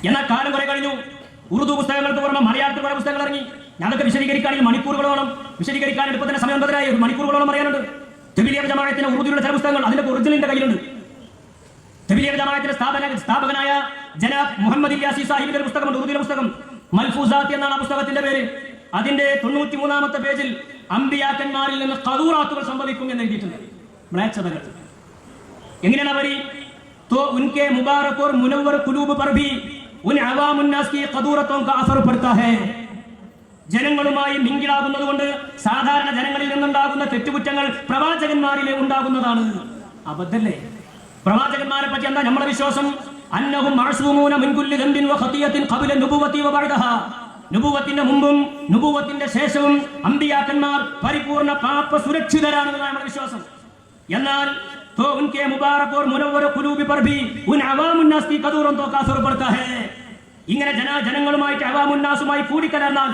എന്നാൽ കാലം കുറെ കഴിഞ്ഞു. ഉറുദു പുസ്തകങ്ങൾക്ക് പുറമെ മലയാളത്തിൽ കുറെ പുസ്തകങ്ങൾ ഇറങ്ങി. ഞങ്ങൾക്ക് വിശദീകരിക്കുകയാണെങ്കിൽ മണിക്കൂറുകളോളം വിശദീകരിക്കാൻ ഇപ്പൊ തന്നെ സമയം ബദലായി മണിക്കൂറുകളോളം അറിയാനുണ്ട്. തബ്ലീഗ് ജമാഅത്തിന്റെ ഉറുദുവിലുള്ള ചില പുസ്തകങ്ങൾ അതിന്റെ ഒറിജിനലിന്റെ കയ്യിലുണ്ട്. തബ്ലീഗ് ജമാഅത്തിന്റെ സ്ഥാപകനായ ജനാബ് മുഹമ്മദ് ഇല്യാസി സാഹിബിന്റെ ഒരു പുസ്തകമുണ്ട്, ഉറുദുവിലെ പുസ്തകം. മൽഫൂസാത്ത് എന്നാണ് ആ പുസ്തകത്തിന്റെ പേര്. അതിന്റെ 93-ാമത്തെ പേജിൽ അമ്പിയാക്കന്മാരിൽ നിന്ന് ഖദൂറാത്തുകൾ സംഭവിക്കും എന്ന് എഴുതിയിട്ടുണ്ട്. മ്ലേച്ഛതകൾ എങ്ങനെയാണ് അവര് तो उनके मुबारक और मुनव्वर कुलूब पर भी उन अवाम उन्नास की ഖദൂറത്തോं का असर पड़ता है. ജനങ്ങളുമായി മിങ്കിലാകുന്നതുകൊണ്ട് സാധാരണ ജനങ്ങളിൽ നിന്നുണ്ടാകുന്ന തെറ്റുകുറ്റങ്ങൾ പ്രവാചകന്മാരിലെ ഉണ്ടാകുന്നതാണ്. അബദ്ധല്ലേ? പ്രവാചകന്മാരെ പറ്റി എന്താ നമ്മുടെ വിശ്വാസം? അന്നഹും മഅ്സൂമൂന മിൻ കുല്ലി ദംബിൻ വ ഖതിയത്തിൻ ഖബല നുബുവതി വ ബഅദഹാ. നുബുവത്തിന്റെ മുമ്പും നുബുവത്തിന്റെ ശേഷവും അമ്പിയാക്കന്മാർ പരിപൂർണ്ണ പാപ സുരക്ഷിതരാണെന്നാണ് നമ്മുടെ വിശ്വാസം. എന്നാൽ तो उनके मुबारक और मुनव्वर कुलूब पर भी उन अवाम उन्नास की ഖദൂറത്തോं का असर पड़ता है. ഇങ്ങനെ ജനങ്ങളുമായിട്ട് അവാം ഉന്നാസുമായി കൂടിക്കലർന്നാൽ